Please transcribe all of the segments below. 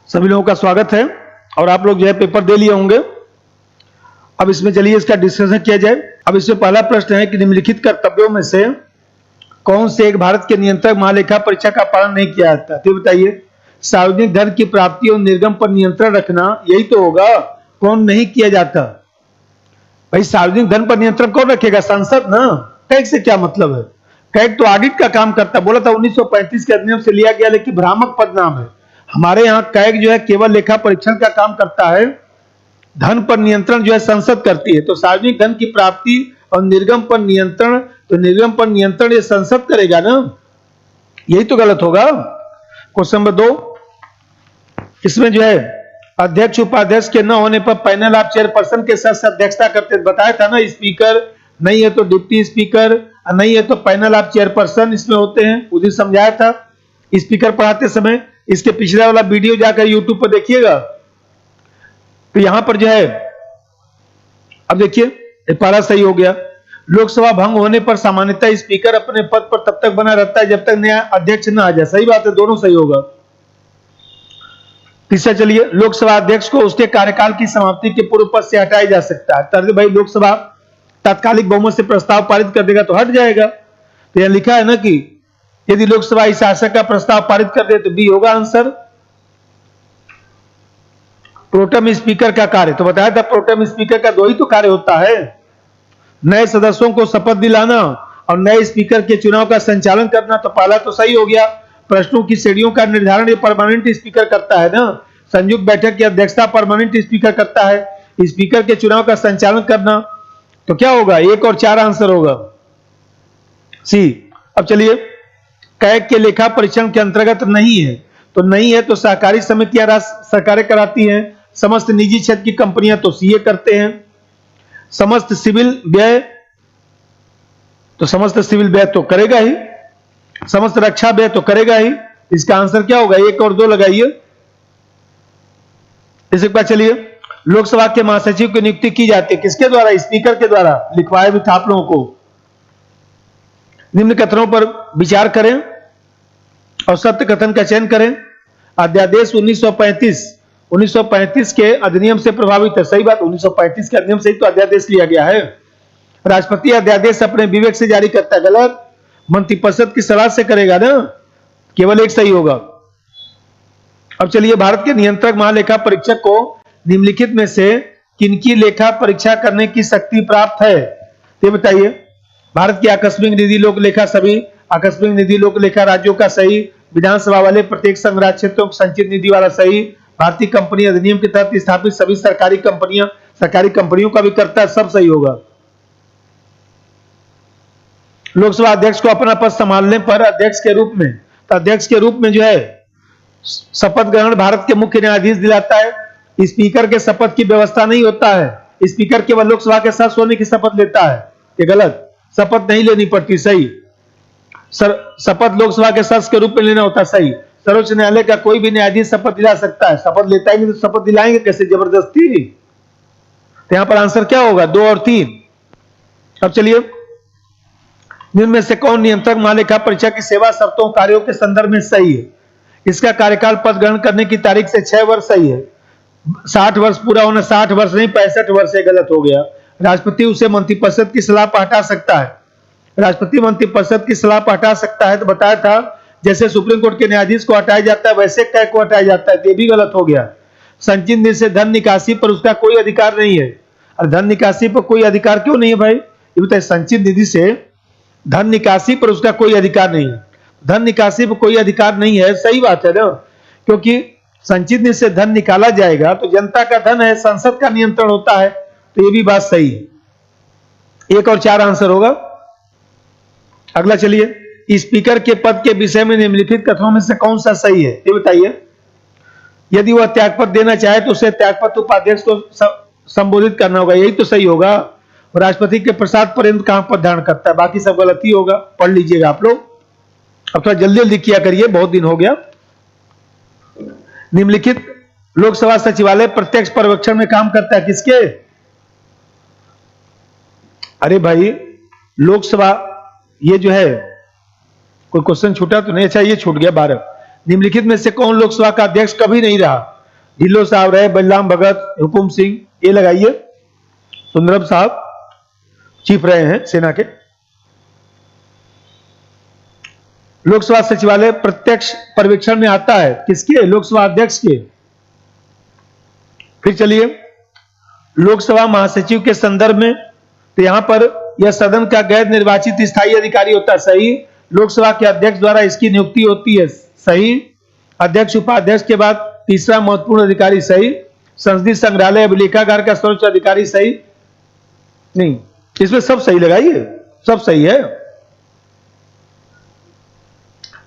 सभी लोगों का स्वागत है। और आप लोग जो है पेपर दे लिए होंगे। अब इसमें चलिए इसका डिस्कशन किया जाए। अब इसमें पहला प्रश्न है कि निम्नलिखित कर्तव्यों में से कौन से एक भारत के नियंत्रक महालेखा परीक्षा का पालन नहीं किया जाता, तो बताइए। सार्वजनिक धन की प्राप्ति और निर्गम पर नियंत्रण रखना, यही तो होगा। कौन नहीं किया जाता भाई? सार्वजनिक धन पर नियंत्रण कौन रखेगा? संसद ना। टैक्स से क्या मतलब है? टैक्स तो ऑडिट का काम करता। बोला था 1935 के अधिनियम से लिया गया, लेकिन भ्रामक पदनाम है। हमारे यहाँ कैग जो है केवल लेखा परीक्षण का काम करता है। धन पर नियंत्रण जो है संसद करती है। तो सार्वजनिक धन की प्राप्ति और निर्गम पर नियंत्रण, तो निर्गम पर नियंत्रण ये संसद करेगा ना, यही तो गलत होगा। क्वेश्चन नंबर 2, इसमें जो है अध्यक्ष उपाध्यक्ष के न होने पर पैनल ऑफ चेयरपर्सन के साथ अध्यक्षता करते। बताया था ना, स्पीकर नहीं है तो डिप्टी स्पीकर, नहीं है तो पैनल ऑफ चेयरपर्सन इसमें होते हैं। उसी समझाया था स्पीकर पढ़ाते समय। इसके पिछले वाला वीडियो जाकर यूट्यूब पर देखिएगा। तो यहां पर जो है अब देखिए पारा सही हो गया। लोकसभा भंग होने पर सामान्यतः स्पीकर अपने पद पर तब तक बना रहता है जब तक नया अध्यक्ष ना आ जाए। सही बात है, दोनों सही होगा। तीसरा चलिए, लोकसभा अध्यक्ष को उसके कार्यकाल की समाप्ति के पूर्व पद से हटाया जा सकता है। तर्ज भाई लोकसभा तात्कालिक बहुमत से प्रस्ताव पारित कर देगा तो हट जाएगा। तो यह लिखा है ना कि यदि लोकसभा इस आशय का प्रस्ताव पारित कर दे तो बी होगा आंसर। प्रोटेम स्पीकर का कार्य, तो बताया था प्रोटेम स्पीकर का दो ही तो कार्य होता है, नए सदस्यों को शपथ दिलाना और नए स्पीकर के चुनाव का संचालन करना। तो पहला तो सही हो गया। प्रश्नों की श्रेणियों का निर्धारण ये परमानेंट स्पीकर करता है ना। संयुक्त बैठक की अध्यक्षता परमानेंट स्पीकर करता है। स्पीकर के चुनाव का संचालन करना, तो क्या होगा? 1 और 4 आंसर होगा सी। अब चलिए, कैग के लेखा परीक्षण के अंतर्गत नहीं है, तो नहीं है तो सहकारी समितियां राज्य सरकारें कराती हैं। समस्त निजी क्षेत्र की कंपनियां तो सीए करते हैं। समस्त सिविल व्यय, तो समस्त सिविल व्यय तो करेगा ही। समस्त रक्षा व्यय तो करेगा ही। इसका आंसर क्या होगा? 1 और 2 लगाइए। इसी बात चलिए, लोकसभा के महासचिव की नियुक्ति की जाती है किसके द्वारा? स्पीकर के द्वारा। लिखवाया भी था आप लोगों को। निम्न कथनों पर विचार करें और सत्य कथन का चयन करें। अध्यादेश 1935 के अधिनियम से प्रभावित है। सही बात, 1935 के अधिनियम से ही तो अध्यादेश लिया गया है। राष्ट्रपति अध्यादेश अपने विवेक से जारी करता है। गलत, मंत्रिपरिषद की सलाह से करेगा ना। केवल एक सही होगा। अब चलिए, भारत के नियंत्रक महालेखा परीक्षक को निम्नलिखित में से किनकी लेखा परीक्षा करने की शक्ति प्राप्त है, ये बताइए। भारत की आकस्मिक निधि लोक लेखा, सभी आकस्मिक निधि लोक लेखा राज्यों का सही। विधानसभा वाले प्रत्येक संघ राज्य क्षेत्रों को संचित निधि वाला सही। भारतीय कंपनी अधिनियम के तहत स्थापित सभी सरकारी कंपनियों का भी करता है, सब सही होगा। लोकसभा अध्यक्ष को अपना पद संभालने पर अध्यक्ष के रूप में, तो अध्यक्ष के रूप में जो है शपथ ग्रहण भारत के मुख्य न्यायाधीश दिलाता है। स्पीकर के शपथ की व्यवस्था नहीं होता है। स्पीकर केवल लोकसभा के साथ सोने की शपथ लेता है। ये गलत, शपथ नहीं लेनी पड़ती। सही, शपथ लोकसभा के सदस्य के रूप में लेना होता है। सही। सर्वोच्च न्यायालय का कोई भी न्यायाधीश शपथ दिला सकता है। शपथ लेता ही नहीं तो शपथ दिलाएंगे कैसे? जबरदस्ती। तो यहां पर आंसर क्या होगा? 2 और 3। अब चलिए, निम्न में से कौन नियंत्रक महालेखा परीक्षा की सेवा शर्तों कार्यों के संदर्भ में सही है? इसका कार्यकाल पद ग्रहण करने की तारीख से 6 वर्ष सही है। 60 वर्ष पूरा होना, 60 वर्ष नहीं 65 वर्ष है, गलत हो गया। राष्ट्रपति उसे मंत्रिपरिषद की सलाह पर हटा सकता है। राष्ट्रपति मंत्रिपरिषद की सलाह पर हटा सकता है, तो बताया था जैसे सुप्रीम कोर्ट के न्यायाधीश को हटाया जाता है वैसे कैग को हटाया जाता है। ये भी गलत हो गया। संचित निधि से धन निकासी पर उसका कोई अधिकार नहीं है। और धन निकासी पर कोई अधिकार क्यों नहीं है भाई? ये बताइए। संचित निधि से धन निकासी पर उसका कोई अधिकार नहीं है। धन निकासी पर कोई अधिकार नहीं है, सही बात है ना, क्योंकि संचित निधि से धन निकाला जाएगा तो जनता का धन है, संसद का नियंत्रण होता है। तो ये भी बात सही है। 1 और 4 आंसर होगा। अगला चलिए, स्पीकर के पद के विषय में निम्नलिखित कथनों में से कौन सा सही है, ये बताइए। यदि वह त्यागपत्र देना चाहे तो उसे त्यागपत्र उपाध्यक्ष को संबोधित करना होगा, यही तो सही होगा। राष्ट्रपति के प्रसाद पर्यंत कहां पद धारण करता है? बाकी सब गलत ही होगा। पढ़ लीजिएगा आप लोग। अब थोड़ा जल्दी जल्दी किया करिए, बहुत दिन हो गया। निम्नलिखित लोकसभा सचिवालय प्रत्यक्ष पर्यवेक्षण में काम करता है किसके? अरे भाई, लोकसभा ये जो है, कोई क्वेश्चन छूटा तो नहीं? अच्छा, ये छूट गया 12। निम्नलिखित में से कौन लोकसभा का अध्यक्ष कभी नहीं रहा? ढिल्लो साहब रहे, बलराम भगत, हुकुम सिंह, ये लगाइए। सुंदरम साहब चीफ रहे हैं सेना के। लोकसभा सचिवालय प्रत्यक्ष पर्यवेक्षण में आता है किसके? लोकसभा अध्यक्ष के। फिर चलिए लोकसभा महासचिव के संदर्भ में, तो यहां पर यह सदन का गैर निर्वाचित स्थायी अधिकारी होता है, सही। लोकसभा के अध्यक्ष द्वारा इसकी नियुक्ति होती है, सही। अध्यक्ष उपाध्यक्ष के बाद तीसरा महत्वपूर्ण अधिकारी, सही। संसदीय संग्रहालय अभिलेखागार का सर्वोच्च अधिकारी, सही नहीं, इसमें सब सही लगाइए, सब सही है।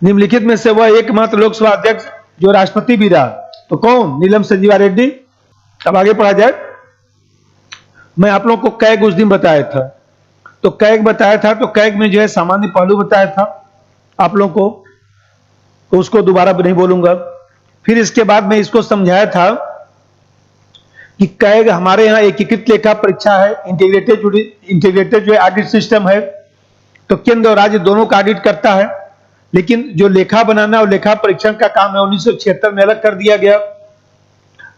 निम्नलिखित में से वह एकमात्र लोकसभा अध्यक्ष जो राष्ट्रपति भी रहा, तो कौन? नीलम संजीवा रेड्डी। अब आगे पढ़ा जाए। मैं आप लोगों को कैग उस दिन बताया था, तो कैग बताया था, तो कैग में जो है सामान्य पहलू बताया था आप लोगों को, तो उसको दोबारा नहीं बोलूंगा। फिर इसके बाद मैं इसको समझाया था कि कैग हमारे यहां एकीकृत लेखा परीक्षा है, इंटीग्रेटेड जो ऑडिट सिस्टम है, तो केंद्र और राज्य दोनों का ऑडिट करता है। लेकिन जो लेखा बनाना और लेखा परीक्षण का काम है 1976 में अलग कर दिया गया।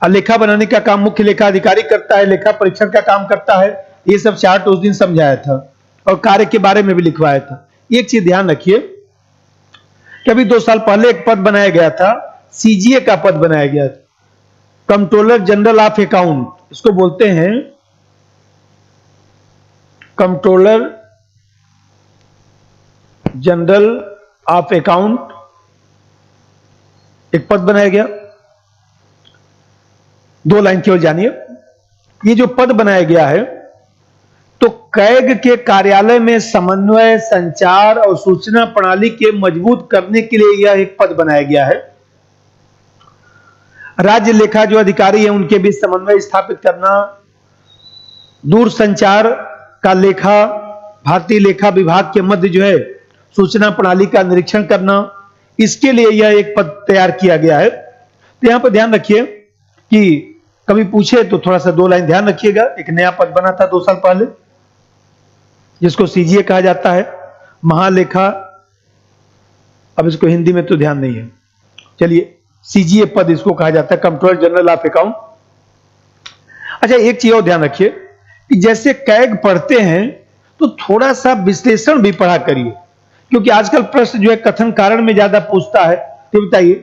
और लेखा बनाने का काम मुख्य लेखा अधिकारी करता है, लेखा परीक्षण का काम करता है। ये सब चार्ट उस दिन समझाया था और कार्य के बारे में भी लिखवाया था। एक चीज ध्यान रखिए कि अभी 2 साल पहले एक पद बनाया गया था, सीजीए का पद बनाया गया था, कंट्रोलर जनरल ऑफ अकाउंट, इसको बोलते हैं कंट्रोलर जनरल ऑफ अकाउंट, एक पद बनाया गया। 2 लाइन केवल जानिए। ये जो पद बनाया गया है, तो कैग के कार्यालय में समन्वय, संचार और सूचना प्रणाली के मजबूत करने के लिए यह एक पद बनाया गया है। राज्य लेखा जो अधिकारी है उनके बीच समन्वय स्थापित करना, दूर संचार का लेखा भारतीय लेखा विभाग के मध्य जो है सूचना प्रणाली का निरीक्षण करना, इसके लिए यह एक पद तैयार किया गया है। तो यहां पर ध्यान रखिए कि कभी पूछे तो थोड़ा सा 2 लाइन ध्यान रखिएगा। एक नया पद बना था 2 साल पहले जिसको सीजीए कहा जाता है, महालेखा, अब इसको हिंदी में तो ध्यान नहीं है, चलिए सीजीए पद इसको कहा जाता है, कंट्रोलर जनरल ऑफ अकाउंट। अच्छा एक चीज और ध्यान रखिए कि जैसे कैग पढ़ते हैं तो थोड़ा सा विश्लेषण भी पढ़ा करिए, क्योंकि आजकल प्रश्न जो है कथन कारण में ज्यादा पूछता है। तो बताइए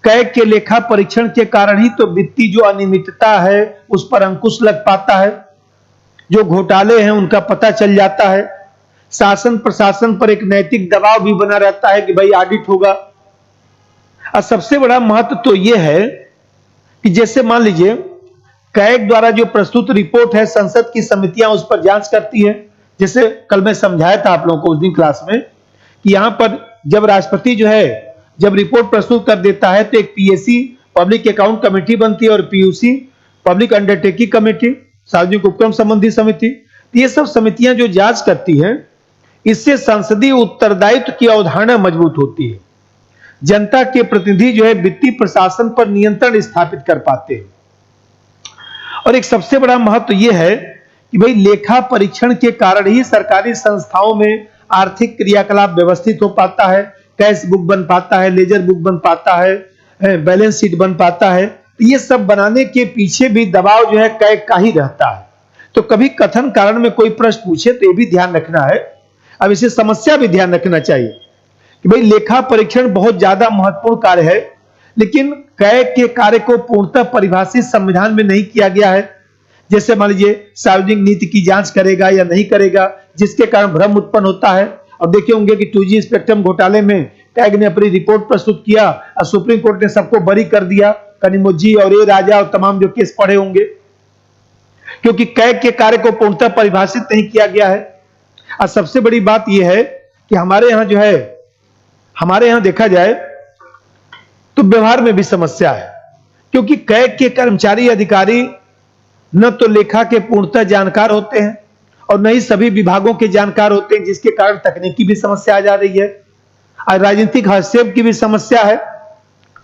कैग के लेखा परीक्षण के कारण ही तो वित्तीय जो अनियमितता है उस पर अंकुश लग पाता है, जो घोटाले हैं उनका पता चल जाता है, शासन प्रशासन पर एक नैतिक दबाव भी बना रहता है कि भाई ऑडिट होगा। और सबसे बड़ा महत्व तो यह है कि जैसे मान लीजिए कैग द्वारा जो प्रस्तुत रिपोर्ट है संसद की समितियां उस पर जांच करती है। जैसे कल मैं समझाया था आप लोगों को उस दिन क्लास में कि यहां पर जब राष्ट्रपति जो है जब रिपोर्ट प्रस्तुत कर देता है तो एक पीएससी पब्लिक अकाउंट कमेटी बनती है और पीयूसी पब्लिक अंडरटेकिंग कमेटी, सार्वजनिक उपक्रम संबंधी समिति। ये सब समितियां जो जांच करती हैं, इससे संसदीय उत्तरदायित्व की अवधारणा मजबूत होती है। जनता के प्रतिनिधि जो है वित्तीय प्रशासन पर नियंत्रण स्थापित कर पाते हैं। और एक सबसे बड़ा महत्व यह है कि भाई लेखा परीक्षण के कारण ही सरकारी संस्थाओं में आर्थिक क्रियाकलाप व्यवस्थित हो पाता है, कैश बुक बन पाता है, लेजर बुक बन पाता है, बैलेंस शीट बन पाता है। ये सब बनाने के पीछे भी दबाव जो है कैग का ही रहता है। तो कभी कथन कारण में कोई प्रश्न पूछे तो ये भी ध्यान रखना है। अब इसे समस्या भी ध्यान रखना चाहिए कि भाई लेखा परीक्षण बहुत ज्यादा महत्वपूर्ण कार्य है, लेकिन कैग के कार्य को पूर्णतः परिभाषित संविधान में नहीं किया गया है। जैसे मान लीजिए सार्वजनिक नीति की जांच करेगा या नहीं करेगा, जिसके कारण भ्रम उत्पन्न होता है। और देखे होंगे कि 2G स्पेक्ट्रम घोटाले में कैग ने अपनी रिपोर्ट प्रस्तुत किया और सुप्रीम कोर्ट ने सबको बरी कर दिया, कनिमोझी और ए राजा और तमाम जो केस पढ़े होंगे, क्योंकि कैग के कार्य को पूर्णतः परिभाषित नहीं किया गया है। और सबसे बड़ी बात यह है कि हमारे यहां जो है, हमारे यहां देखा जाए तो व्यवहार में भी समस्या है, क्योंकि कैग के कर्मचारी अधिकारी न तो लेखा के पूर्णतः जानकार होते हैं और न ही सभी विभागों के जानकार होते हैं, जिसके कारण तकनीकी भी समस्या आ जा रही है और राजनीतिक हस्तक्षेप की भी समस्या है,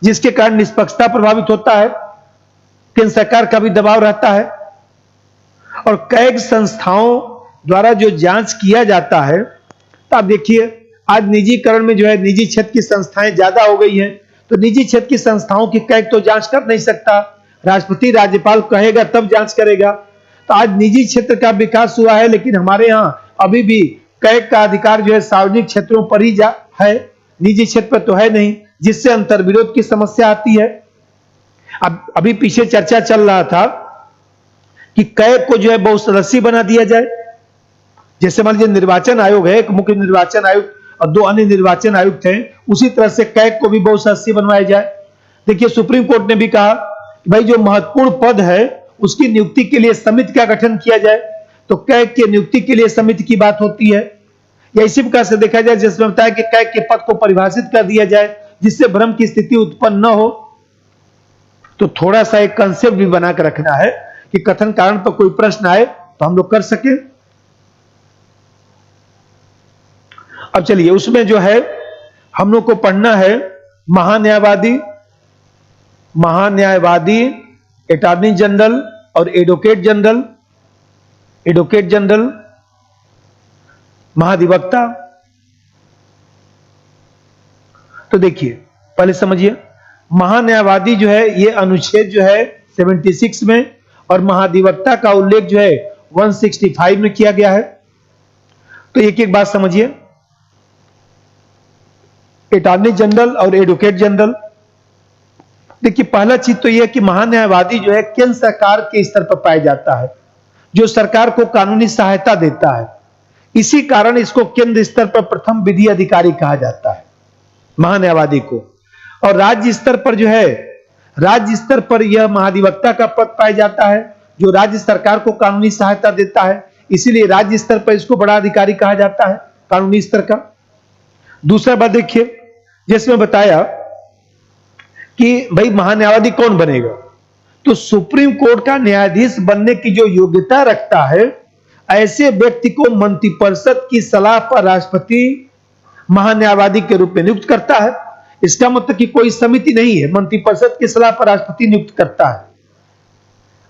जिसके कारण निष्पक्षता प्रभावित होता है, केंद्र सरकार का भी दबाव रहता है। और कैग संस्थाओं द्वारा जो जांच किया जाता है, तो आप देखिए आज निजीकरण में जो है निजी क्षेत्र की संस्थाएं ज्यादा हो गई हैं, तो निजी क्षेत्र की संस्थाओं की कैग तो जांच कर नहीं सकता, राष्ट्रपति राज्यपाल कहेगा तब जांच करेगा। तो आज निजी क्षेत्र का विकास हुआ है, लेकिन हमारे यहाँ अभी भी कैग का अधिकार जो है सार्वजनिक क्षेत्रों पर ही है, निजी क्षेत्र पर तो है नहीं, जिससे अंतर्विरोध की समस्या आती है। अब अभी पीछे चर्चा चल रहा था कि कैग को जो है बहुसदस्यीय बना दिया जाए। जैसे मान लीजिए निर्वाचन आयोग है, एक मुख्य निर्वाचन आयुक्त और 2 अन्य निर्वाचन आयुक्त हैं, उसी तरह से कैग को भी बहुसदस्यीय बनवाया जाए। देखिए सुप्रीम कोर्ट ने भी कहा कि भाई जो महत्वपूर्ण पद है उसकी नियुक्ति के लिए समिति का गठन किया जाए, तो कैग की नियुक्ति के लिए समिति की बात होती है। या इसी प्रकार से देखा जाए जिसमें बताया कि कैग के पद को परिभाषित कर दिया जाए जिससे भ्रम की स्थिति उत्पन्न न हो। तो थोड़ा सा एक कंसेप्ट भी बनाकर रखना है कि कथन कारण पर कोई प्रश्न आए तो हम लोग कर सके। अब चलिए उसमें जो है हम लोग को पढ़ना है महान्यायवादी, अटॉर्नी जनरल और एडवोकेट जनरल, महाधिवक्ता। तो देखिए पहले समझिए, महान्यायवादी जो है ये अनुच्छेद जो है 76 में और महाधिवक्ता का उल्लेख जो है 165 में किया गया है। तो एक एक बात समझिए, अटॉर्नी जनरल और एडवोकेट जनरल। देखिए पहला चीज तो यह कि महान्यायवादी जो है केंद्र सरकार के स्तर पर पाया जाता है, जो सरकार को कानूनी सहायता देता है। इसी कारण इसको केंद्र स्तर पर प्रथम विधि अधिकारी कहा जाता है महान्यायवादी को। और राज्य स्तर पर जो है, राज्य स्तर पर यह महाधिवक्ता का पद पाया जाता है जो राज्य सरकार को कानूनी सहायता देता है, इसीलिए राज्य स्तर पर इसको बड़ा अधिकारी कहा जाता है कानूनी स्तर का। दूसरा बात देखिए, जिसमें बताया कि भाई महान्यायवादी कौन बनेगा, तो सुप्रीम कोर्ट का न्यायाधीश बनने की जो योग्यता रखता है ऐसे व्यक्ति को मंत्रिपरिषद की सलाह पर राष्ट्रपति महान्यायवादी के रूप में नियुक्त करता है। इसका मतलब कि कोई समिति नहीं है, मंत्रिपरिषद की सलाह पर राष्ट्रपति नियुक्त करता है।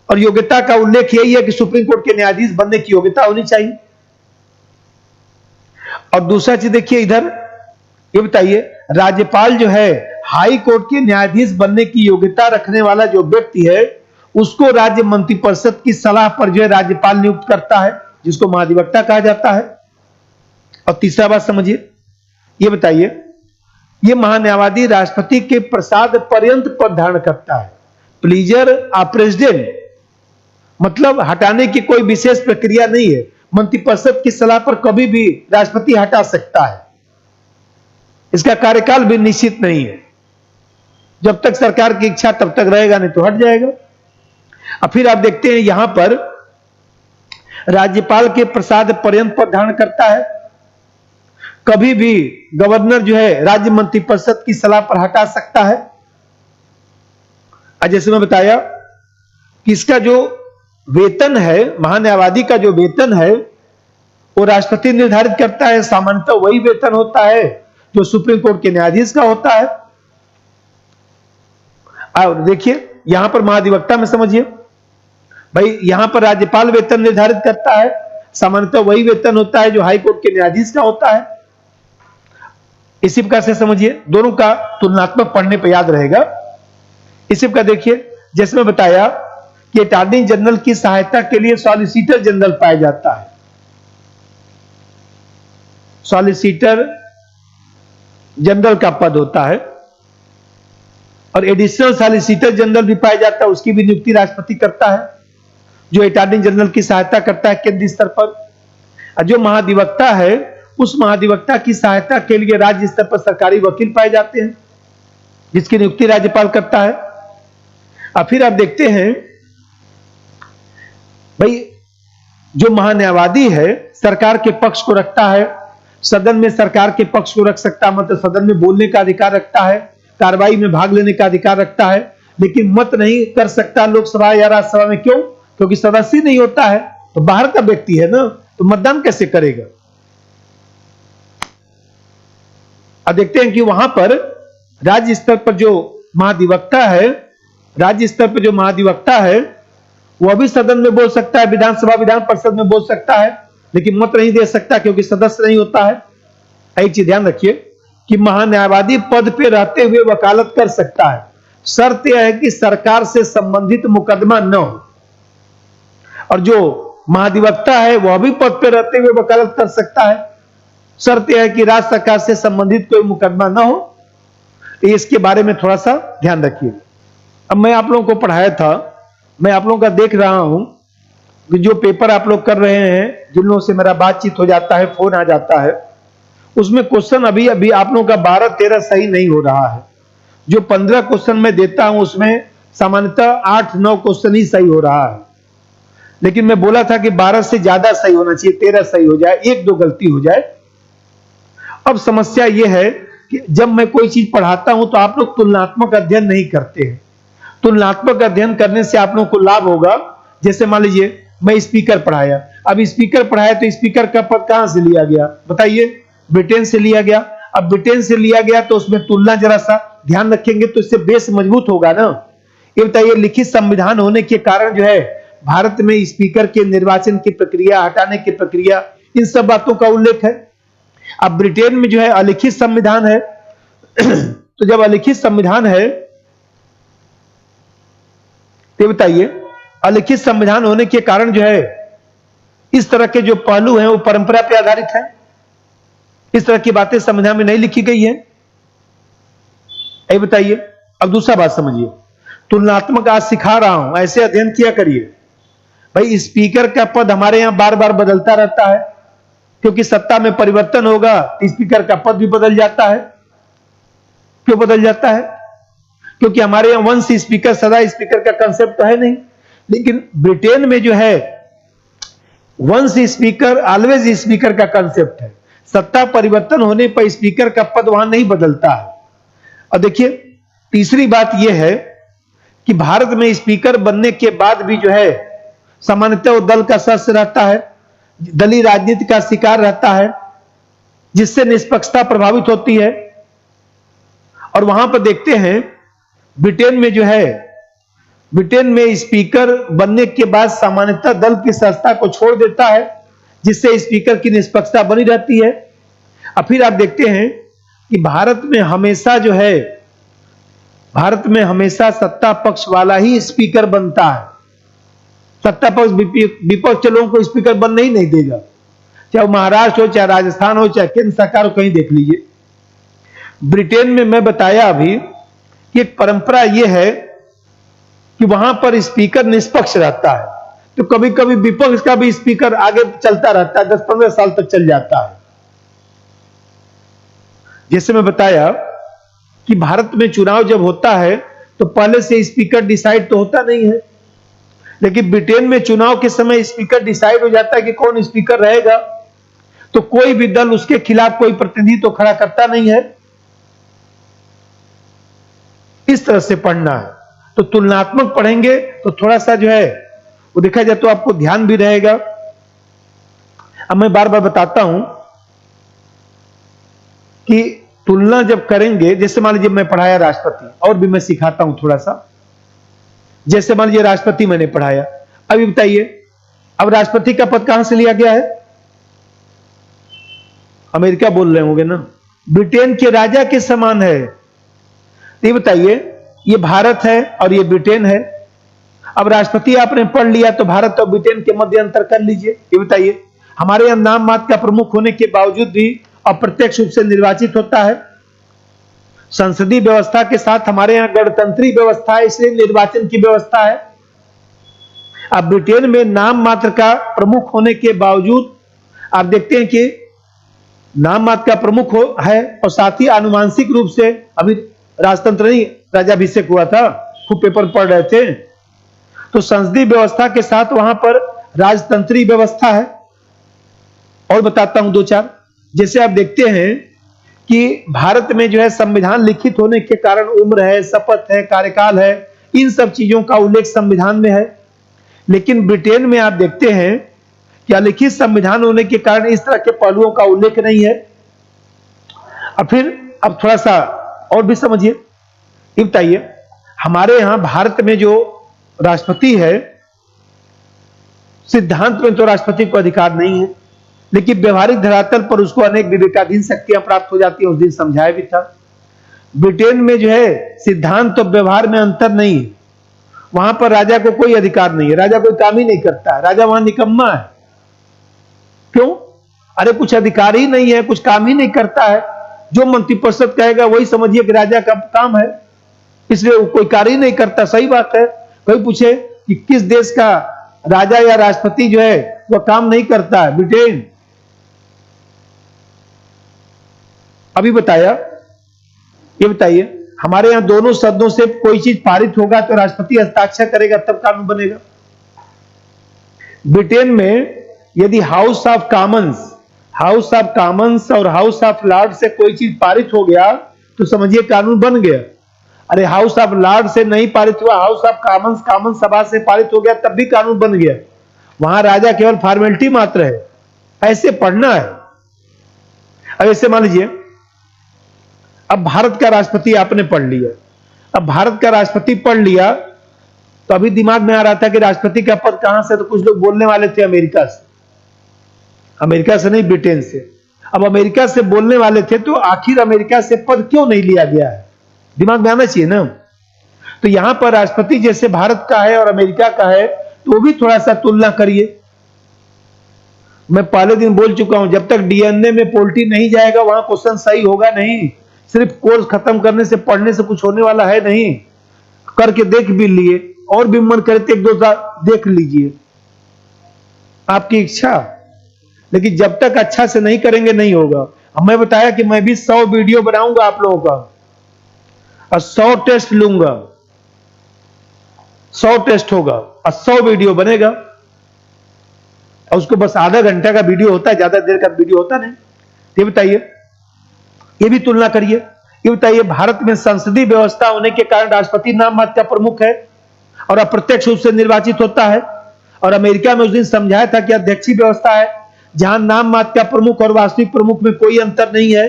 और योग्यता का उल्लेख यही है कि सुप्रीम कोर्ट के न्यायाधीश बनने की योग्यता होनी चाहिए। और दूसरा चीज देखिए इधर, ये बताइए राज्यपाल जो है हाई कोर्ट के न्यायाधीश बनने की योग्यता रखने वाला जो व्यक्ति है उसको राज्य मंत्रिपरिषद की सलाह पर जो है राज्यपाल नियुक्त करता है, जिसको महाधिवक्ता कहा जाता है। और तीसरा बात समझिए, ये बताइए ये महान्यायवादी राष्ट्रपति के प्रसाद पर्यंत पद धारण करता है। प्लीजर ऑफ प्रेसिडेंट मतलब हटाने की कोई विशेष प्रक्रिया नहीं है, मंत्रिपरिषद की सलाह पर कभी भी राष्ट्रपति हटा सकता है। इसका कार्यकाल भी निश्चित नहीं है, जब तक सरकार की इच्छा तब तक रहेगा, नहीं तो हट जाएगा। अब फिर आप देखते हैं यहां पर राज्यपाल के प्रसाद पर्यंत पद धारण करता है, कभी भी गवर्नर जो है राज्य मंत्रिपरिषद की सलाह पर हटा सकता है। जैसे मैं बताया कि इसका जो वेतन है, महान्यायवादी का जो वेतन है वो राष्ट्रपति निर्धारित करता है। सामान्यतः वही वेतन होता है जो सुप्रीम कोर्ट के न्यायाधीश का होता है। और देखिए यहां पर महाधिवक्ता में समझिए, भाई यहां पर राज्यपाल वेतन निर्धारित करता है, सामान्यतः वही वेतन होता है जो हाई कोर्ट के न्यायाधीश का होता है। इसी प्रकार से समझिए, दोनों का तुलनात्मक पढ़ने पर याद रहेगा। इसी प्रकार देखिए, जैसे मैं बताया कि अटॉर्नी जनरल की सहायता के लिए सॉलिसिटर जनरल पाया जाता है। सॉलिसिटर जनरल का पद होता है और एडिशनल सॉलिसिटर जनरल भी पाया जाता है, उसकी भी नियुक्ति राष्ट्रपति करता है, जो अटॉर्नी जनरल की सहायता करता है केंद्रीय स्तर पर। और जो महाधिवक्ता है उस महाधिवक्ता की सहायता के लिए राज्य स्तर पर सरकारी वकील पाए जाते हैं, जिसकी नियुक्ति राज्यपाल करता है। और फिर आप देखते हैं भाई जो महान्यायवादी है सरकार के पक्ष को रखता है, सदन में सरकार के पक्ष को रख सकता है, मतलब सदन में बोलने का अधिकार रखता है, कार्रवाई में भाग लेने का अधिकार रखता है, लेकिन मत नहीं कर सकता लोकसभा या राज्यसभा में। क्यों? क्योंकि सदस्य नहीं होता है, तो बाहर का व्यक्ति है ना, तो मतदान कैसे करेगा। अब देखते हैं कि वहां पर राज्य स्तर पर जो महाधिवक्ता है, राज्य स्तर पर जो महाधिवक्ता है वह भी सदन में बोल सकता है, विधानसभा विधान परिषद में बोल सकता है, लेकिन मत नहीं दे सकता क्योंकि सदस्य नहीं होता है। एक चीज ध्यान रखिए कि महान्यायवादी पद पे रहते हुए वकालत कर सकता है। शर्त यह है कि सरकार से संबंधित मुकदमा न हो, और जो महाधिवक्ता है वह भी पद पर रहते हुए वकालत कर सकता है। शर्त यह है कि राज्य सरकार से संबंधित कोई मुकदमा न हो। तो इसके बारे में थोड़ा सा ध्यान रखिए। अब मैं आप लोगों को पढ़ाया था, मैं आप लोगों का देख रहा हूं कि जो पेपर आप लोग कर रहे हैं, जिन लोगों से मेरा बातचीत हो जाता है, फोन आ जाता है, उसमें क्वेश्चन अभी अभी आप लोगों का 12-13 सही नहीं हो रहा है। जो 15 क्वेश्चन मैं देता हूं उसमें सामान्यतः 8-9 क्वेश्चन ही सही हो रहा है, लेकिन मैं बोला था कि 12 से ज्यादा सही होना चाहिए, 13 सही हो जाए, 1-2 गलती हो जाए। अब समस्या यह है कि जब मैं कोई चीज पढ़ाता हूं तो आप लोग तुलनात्मक अध्ययन नहीं करते हैं। तुलनात्मक अध्ययन करने से आप लोगों को लाभ होगा। जैसे मान लीजिए मैं स्पीकर पढ़ाया, अब स्पीकर पढ़ाया तो स्पीकर का पद कहां से लिया गया बताइए? ब्रिटेन से लिया गया। अब ब्रिटेन से लिया गया तो उसमें तुलना जरा सा ध्यान रखेंगे तो इससे बेस मजबूत होगा ना। ये बताइए, लिखित संविधान होने के कारण जो है भारत में स्पीकर के निर्वाचन की प्रक्रिया, हटाने की प्रक्रिया, इन सब बातों का उल्लेख है। अब ब्रिटेन में जो है अलिखित संविधान है तो जब अलिखित संविधान है तो बताइए, अलिखित संविधान होने के कारण जो है इस तरह के जो पहलू हैं वो परंपरा पर आधारित है। इस तरह की बातें संविधान में नहीं लिखी गई है। ये बताइए। अब दूसरा बात समझिए, तुलनात्मक आज सिखा रहा हूं, ऐसे अध्ययन किया करिए। भाई स्पीकर का पद हमारे यहां बार बार बदलता रहता है, क्योंकि सत्ता में परिवर्तन होगा तो स्पीकर का पद भी बदल जाता है। क्यों बदल जाता है? क्योंकि हमारे यहां वंश स्पीकर, सदा स्पीकर का कंसेप्ट तो है नहीं। लेकिन ब्रिटेन में जो है वंश स्पीकर, ऑलवेज स्पीकर का कंसेप्ट है। सत्ता परिवर्तन होने पर स्पीकर का पद वहां नहीं बदलता है। और देखिए, तीसरी बात यह है कि भारत में स्पीकर बनने के बाद भी जो है सामान्यतः वो दल का सदस्य रहता है, दलीय राजनीति का शिकार रहता है, जिससे निष्पक्षता प्रभावित होती है। और वहां पर देखते हैं ब्रिटेन में जो है, ब्रिटेन में स्पीकर बनने के बाद सामान्यतः दल की सदस्यता को छोड़ देता है, जिससे स्पीकर की निष्पक्षता बनी रहती है। और फिर आप देखते हैं कि भारत में हमेशा जो है, भारत में हमेशा सत्ता पक्ष वाला ही स्पीकर बनता है। सत्ता पक्ष विपक्ष के लोगों को स्पीकर बनने ही नहीं देगा, चाहे महाराष्ट्र हो, चाहे राजस्थान हो, चाहे केंद्र सरकार हो, कहीं देख लीजिए। ब्रिटेन में मैं बताया अभी कि एक परंपरा यह है कि वहां पर स्पीकर निष्पक्ष रहता है, तो कभी कभी विपक्ष का भी स्पीकर आगे चलता रहता है, 10-15 साल तक चल जाता है। जैसे मैं बताया कि भारत में चुनाव जब होता है तो पहले से स्पीकर डिसाइड तो होता नहीं है, लेकिन ब्रिटेन में चुनाव के समय स्पीकर डिसाइड हो जाता है कि कौन स्पीकर रहेगा, तो कोई भी दल उसके खिलाफ कोई प्रतिनिधि तो खड़ा करता नहीं है। इस तरह से पढ़ना है। तो तुलनात्मक पढ़ेंगे तो थोड़ा सा जो है वो देखा जाए तो आपको ध्यान भी रहेगा। अब मैं बार बार बताता हूं कि तुलना जब करेंगे, जैसे मान लीजिए मैं पढ़ाया राष्ट्रपति, और भी मैं सिखाता हूं थोड़ा सा। जैसे मान लीजिए राष्ट्रपति मैंने पढ़ाया, अभी बताइए, अब राष्ट्रपति का पद कहां से लिया गया है? अमेरिका बोल रहे होंगे ना, ब्रिटेन के राजा के समान है। ये बताइए, ये भारत है और ये ब्रिटेन है। अब राष्ट्रपति आपने पढ़ लिया तो भारत और ब्रिटेन के मध्य अंतर कर लीजिए। ये बताइए, हमारे यहां नाम मात्र का प्रमुख होने के बावजूद भी अप्रत्यक्ष रूप से निर्वाचित होता है। संसदीय व्यवस्था के साथ हमारे यहां गणतंत्रीय व्यवस्था है, इसलिए निर्वाचन की व्यवस्था है। अब ब्रिटेन में नाम मात्र का प्रमुख होने के बावजूद आप देखते हैं कि नाम मात्र का प्रमुख है और साथ ही आनुवांशिक रूप से, अभी राजतंत्र नहीं, राजाभिषेक हुआ था, खूब पेपर पढ़ रहे थे, तो संसदीय व्यवस्था के साथ वहां पर राजतंत्रीय व्यवस्था है। और बताता हूं 2-4, जैसे आप देखते हैं कि भारत में जो है संविधान लिखित होने के कारण उम्र है, शपथ है, कार्यकाल है, इन सब चीजों का उल्लेख संविधान में है। लेकिन ब्रिटेन में आप देखते हैं कि अलिखित संविधान होने के कारण इस तरह के पहलुओं का उल्लेख नहीं है। और फिर अब थोड़ा सा और भी समझिए। ये बताइए, हमारे यहां भारत में जो राष्ट्रपति है, सिद्धांत में तो राष्ट्रपति को अधिकार नहीं है, लेकिन व्यवहारिक धरातल पर उसको अनेक विवेकाधीन शक्तियां प्राप्त हो जाती है। उस दिन समझाया भी था। ब्रिटेन में जो है सिद्धांत और व्यवहार में अंतर नहीं है। वहां पर राजा को कोई अधिकार नहीं है, राजा कोई काम ही नहीं करता है, राजा वहां निकम्मा है। क्यों? अरे कुछ अधिकार ही नहीं है, कुछ काम ही नहीं करता है, जो मंत्रिपरिषद कहेगा वही समझिए कि राजा का काम है, इसलिए वो कोई कार्य ही नहीं करता। सही बात है। कोई पूछे कि किस देश का राजा या राष्ट्रपति जो है वह काम नहीं करता है? ब्रिटेन। अभी बताया, ये बताइए हमारे यहां दोनों सदनों से कोई चीज पारित होगा तो राष्ट्रपति हस्ताक्षर करेगा तब कानून बनेगा। ब्रिटेन में यदि हाउस ऑफ कॉमन्स और हाउस ऑफ लॉर्ड से कोई चीज पारित हो गया तो समझिए कानून बन गया। अरे हाउस ऑफ लॉर्ड से नहीं पारित हुआ, हाउस ऑफ कॉमन सभा से पारित हो गया तब भी कानून बन गया। वहां राजा केवल फॉर्मेलिटी मात्र है, ऐसे पढ़ना है। अब ऐसे मान लीजिए अब भारत का राष्ट्रपति आपने पढ़ लिया, अब भारत का राष्ट्रपति पढ़ लिया तो अभी दिमाग में आ रहा था कि राष्ट्रपति का पद कहां से, तो कुछ लोग बोलने वाले थे अमेरिका से नहीं, ब्रिटेन से। अब अमेरिका से बोलने वाले थे तो आखिर अमेरिका से पद क्यों नहीं लिया गया है, दिमाग में आना चाहिए ना। तो यहां पर राष्ट्रपति जैसे भारत का है और अमेरिका का है तो वो भी थोड़ा सा तुलना करिए। मैं पहले दिन बोल चुका हूं, जब तक डीएनए में पोल्ट्री नहीं जाएगा वहां क्वेश्चन सही होगा नहीं। सिर्फ कोर्स खत्म करने से, पढ़ने से कुछ होने वाला है नहीं। करके देख भी लिए और भी मन करे तो एक दो देख लीजिए, आपकी इच्छा। लेकिन जब तक अच्छा से नहीं करेंगे नहीं होगा। मैं बताया कि मैं भी 100 वीडियो बनाऊंगा आप लोगों का और 100 टेस्ट लूंगा, 100 टेस्ट होगा और 100 वीडियो बनेगा और उसको बस आधा घंटा का वीडियो होता है, ज्यादा देर का वीडियो होता नहीं। ये बताइए, ये भी तुलना करिए। ये बताइए भारत में संसदीय व्यवस्था होने के कारण राष्ट्रपति नाम मात्र का प्रमुख है और अप्रत्यक्ष रूप से निर्वाचित होता है। और अमेरिका में उस दिन समझाया था कि अध्यक्षीय व्यवस्था है जहां नाम मात्र का प्रमुख और वास्तविक प्रमुख में कोई अंतर नहीं है।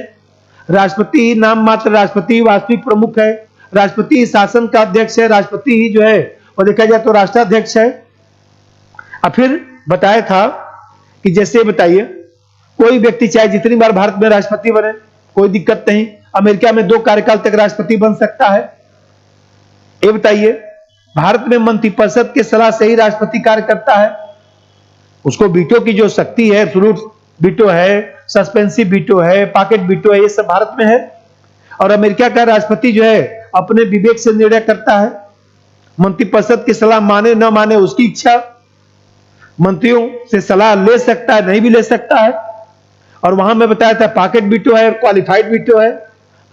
राष्ट्रपति नाम मात्र राष्ट्रपति वास्तविक प्रमुख है, राष्ट्रपति शासन का अध्यक्ष है, राष्ट्रपति ही जो है वो देखा जाए तो राष्ट्राध्यक्ष है। और फिर बताया था कि जैसे बताइए कोई व्यक्ति चाहे जितनी बार भारत में राष्ट्रपति बने कोई दिक्कत नहीं, अमेरिका में 2 कार्यकाल तक राष्ट्रपति बन सकता है। ये बताइए भारत में मंत्रिपरिषद के सलाह से ही राष्ट्रपति कार्य करता है, उसको वीटो की जो शक्ति है, एब्सोल्यूट वीटो है, सस्पेंसिव वीटो है, पॉकेट वीटो है, ये सब भारत में है। और अमेरिका का राष्ट्रपति जो है अपने विवेक से निर्णय करता है, मंत्रिपरिषद की सलाह माने न माने उसकी इच्छा, मंत्रियों से सलाह ले सकता है नहीं भी ले सकता है। और वहां मैं बताया था पॉकेट वीटो है, क्वालिफाइड वीटो है।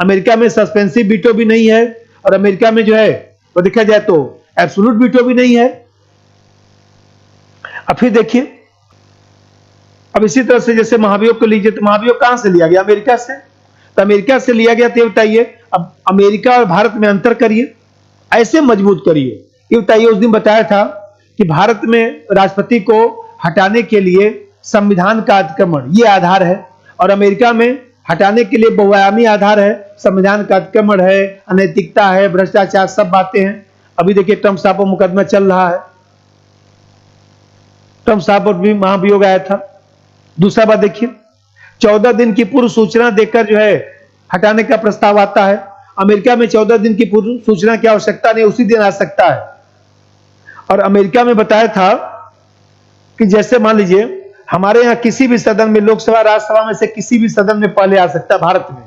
अमेरिका में सस्पेंसिव वीटो भी नहीं है और अमेरिका में जो है वो देखा जाए तो एब्सोल्यूट वीटो भी नहीं है। अब फिर देखिए, अब इसी तरह से जैसे महाभियोग को लीजिए तो महाभियोग कहां से लिया गया? अमेरिका से। तो अमेरिका से लिया गया तो ये बताइए अब अमेरिका और भारत में अंतर करिए, ऐसे मजबूत करिए। ये बताइए उस दिन बताया था कि भारत में राष्ट्रपति को हटाने के लिए संविधान का अतिक्रमण ये आधार है और अमेरिका में हटाने के लिए बहुआयामी आधार है, संविधान का अतिक्रमण है, अनैतिकता है, भ्रष्टाचार, सब बातें हैं। अभी देखिए ट्रंप साहब पर मुकदमा चल रहा है, ट्रंप साहब पर भी महाभियोग आया था। दूसरा बात देखिए 14 दिन की पूर्व सूचना देकर जो है हटाने का प्रस्ताव आता है। अमेरिका में 14 दिन की पूर्व सूचना की आवश्यकता नहीं, उसी दिन आ सकता है। और अमेरिका में बताया था कि जैसे मान लीजिए हमारे यहां किसी भी सदन में, लोकसभा राज्यसभा में से किसी भी सदन में पहले आ सकता है भारत में।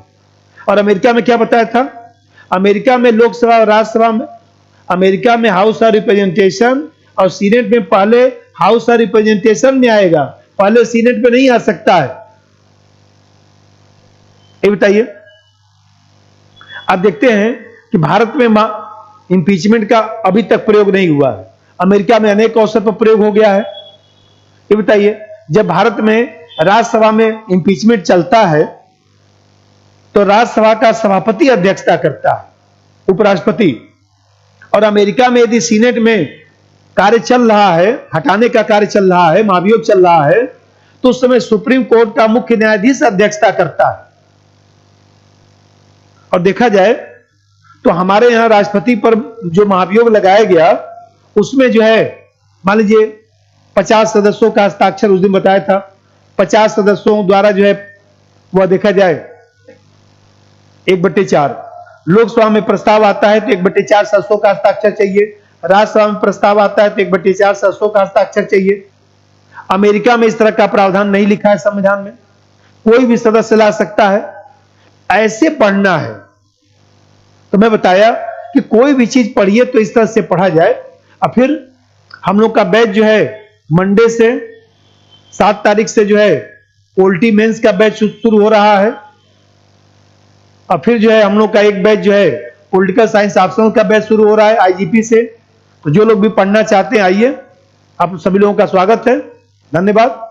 और अमेरिका में क्या बताया था? अमेरिका में लोकसभा और राज्यसभा में, अमेरिका में हाउस ऑफ रिप्रेजेंटेशन और सीनेट में पहले हाउस ऑफ रिप्रेजेंटेशन में आएगा, पहले सीनेट में नहीं आ सकता है। ये बताइए। आप देखते हैं कि भारत में इंपीचमेंट का अभी तक प्रयोग नहीं हुआ है, अमेरिका में अनेक अवसर पर प्रयोग हो गया है। ये बताइए जब भारत में राज्यसभा में इंपीचमेंट चलता है तो राज्यसभा का सभापति अध्यक्षता करता है, उपराष्ट्रपति। और अमेरिका में यदि सीनेट में कार्य चल रहा है, हटाने का कार्य चल रहा है, महाभियोग चल रहा है, तो उस समय सुप्रीम कोर्ट का मुख्य न्यायाधीश अध्यक्षता करता है। और देखा जाए तो हमारे यहां राष्ट्रपति पर जो महाभियोग लगाया गया उसमें जो है मान लीजिए 50 सदस्यों का हस्ताक्षर उस दिन बताया था, 50 सदस्यों द्वारा जो है वह देखा जाए 1/4, लोकसभा में प्रस्ताव आता है तो 1/4 सदस्यों का हस्ताक्षर चाहिए, राज्यसभा में प्रस्ताव आता है तो 1/4 सदस्यों का हस्ताक्षर चाहिए। अमेरिका में इस तरह का प्रावधान नहीं लिखा है संविधान में, कोई भी सदस्य ला सकता है। ऐसे पढ़ना है। तो मैं बताया कि कोई भी चीज पढ़िए तो इस तरह से पढ़ा जाए। और फिर हम लोग का बैच जो है मंडे से 7 तारीख से जो है पोल्ट्री मेंस का बैच शुरू हो रहा है। और फिर जो है हम लोग का एक बैच जो है पॉलिटिकल साइंस ऑप्शनल का बैच शुरू हो रहा है आईजीपी से। तो जो लोग भी पढ़ना चाहते हैं आइए, आप सभी लोगों का स्वागत है। धन्यवाद।